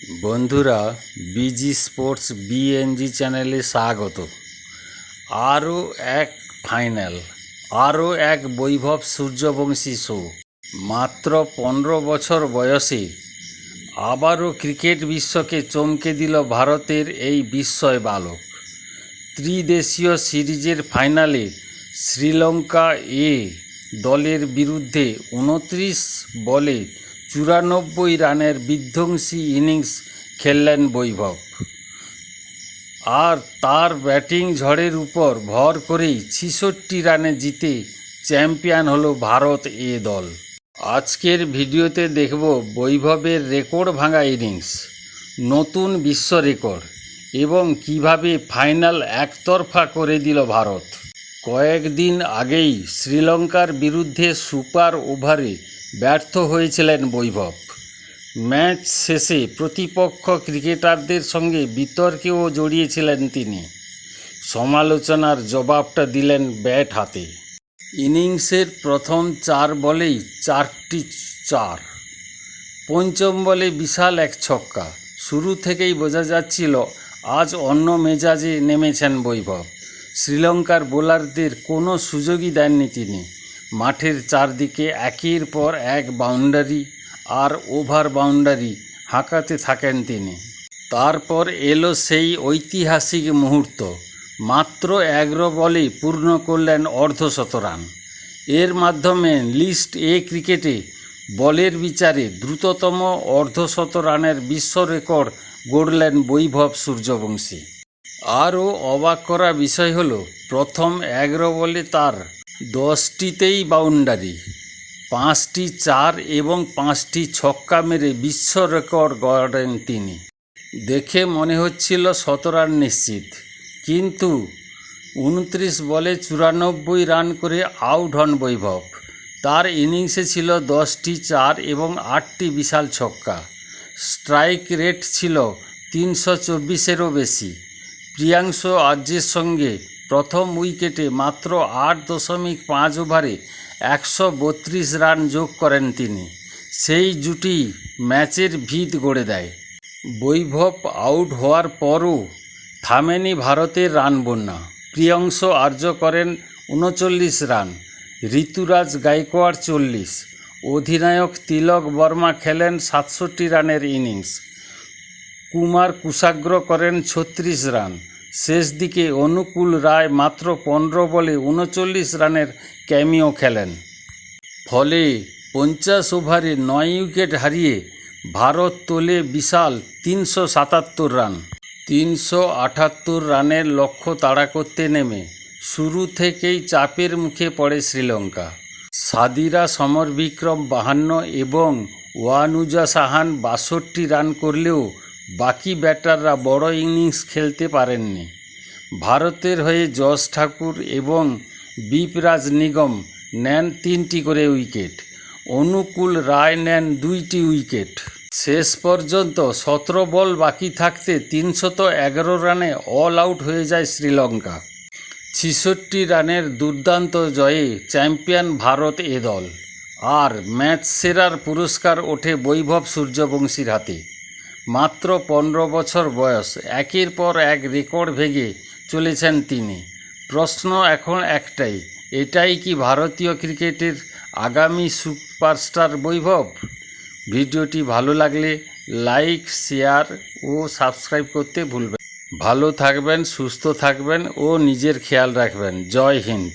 বন্ধুরা, busy sports BNG চ্যানেলে স্বাগত। আরও এক ফাইনাল, আরও এক বৈভব সূর্যবংশী শো। মাত্র 15 বছর বয়সে আবারও ক্রিকেট বিশ্বকে চমকে দিল ভারতের এই বিস্ময় বালক। ত্রিদেশীয় সিরিজের ফাইনালে শ্রীলঙ্কা এ দলের বিরুদ্ধে 29 বলে 94 রানের বিধ্বংসী ইনিংস খেললেন বৈভব। আর তার ব্যাটিং ঝড়ের উপর ভর করেই 66 রানে জিতে চ্যাম্পিয়ন হলো ভারত এ দল। আজকের ভিডিওতে দেখব বৈভবের রেকর্ড ভাঙা ইনিংস, নতুন বিশ্ব রেকর্ড এবং কিভাবে ফাইনাল একতরফা করে দিল ভারত। কয়েকদিন আগেই শ্রীলঙ্কার বিরুদ্ধে সুপার ওভারে ব্যর্থ হয়েছিলেন বৈভব। ম্যাচ শেষে প্রতিপক্ষ ক্রিকেটারদের সঙ্গে বিতর্কেও জড়িয়েছিলেন তিনি। সমালোচনার জবাবটা দিলেন ব্যাট হাতে। ইনিংসের প্রথম 4 বলেই 4টি চার, পঞ্চম বলে বিশাল এক ছক্কা। শুরু থেকেই বোঝা যাচ্ছিল আজ অন্য মেজাজে নেমেছেন বৈভব। শ্রীলঙ্কার বোলারদের কোনো সুযোগই দেননি তিনি। মাঠের চারদিকে একের পর এক বাউন্ডারি আর ওভার বাউন্ডারি হাঁকাতে থাকেন তিনি। তারপর এলো সেই ঐতিহাসিক মুহূর্ত। মাত্র 11 বলে পূর্ণ করলেন অর্ধশত রান। এর মাধ্যমে লিস্ট এ ক্রিকেটে বলের বিচারে দ্রুততম অর্ধশত রানের বিশ্ব রেকর্ড গড়লেন বৈভব সূর্যবংশী। আরও অবাক করা বিষয় হলো, প্রথম 11 বলে তার 10টিতেই বাউন্ডারি, 5টি চার এবং 5টি ছক্কা মেরে বিশ্ব রেকর্ড গড়েন তিনি। দেখে মনে হচ্ছিল 100 রান নিশ্চিত, কিন্তু 29 বলে 94 রান করে আউট হন বৈভব। তার ইনিংসে ছিল 10টি চার এবং 8টি বিশাল ছক্কা। স্ট্রাইক রেট ছিল 324-এরও বেশি। প্রিয়াংশু আর্যের সঙ্গে প্রথম উইকেটে মাত্র 8.5 ওভারে 132 রান যোগ করেন তিনি। সেই জুটি ম্যাচের ভিত গড়ে দেয়। বৈভব আউট হওয়ার পরও থামেনি ভারতের রান বন্যা। প্রিয়াংশু আর্য করেন 39 রান, ঋতুরাজ গায়কোয়াড় 40, অধিনায়ক তিলক বর্মা খেলেন 67 রানের ইনিংস, কুমার কুশাগ্র করেন 36 রান। শেষ দিকে অনুকূল রায় মাত্র 15 বলে 39 রানের ক্যামিও খেলেন। ফলে 50 ওভারে 9 উইকেট হারিয়ে ভারত তোলে বিশাল 377 রান। 378 রানের লক্ষ্য তাড়া করতে নেমে শুরু থেকেই চাপের মুখে পড়ে শ্রীলঙ্কা। সাদিরা সমরবিক্রম 52 এবং ওয়ানুজা সাহান 62 রান করলেও বাকি ব্যাটাররা বড় ইনিংস খেলতে পারেননি। ভারতের হয়ে যশ ঠাকুর এবং বিপরাজ নিগম নেন 3টি করে উইকেট, অনুকূল রায় নেন 2টি উইকেট। শেষ পর্যন্ত 17 বল বাকি থাকতে 311 রানে অল আউট হয়ে যায় শ্রীলঙ্কা। 66 রানের দুর্দান্ত জয়ে চ্যাম্পিয়ন ভারত এ দল। আর ম্যাচ সেরার পুরস্কার ওঠে বৈভব সূর্যবংশীর হাতে। মাত্র 15 বছর বয়স, একের পর এক রেকর্ড ভেঙে চলেছেন তিনি। প্রশ্ন এখন একটাই, এটাই কি ভারতীয় ক্রিকেটের আগামী সুপারস্টার বৈভব? ভিডিওটি ভালো লাগলে লাইক, শেয়ার ও সাবস্ক্রাইব করতে ভুলবেন। ভালো থাকবেন, সুস্থ থাকবেন ও নিজের খেয়াল রাখবেন। জয় হিন্দ।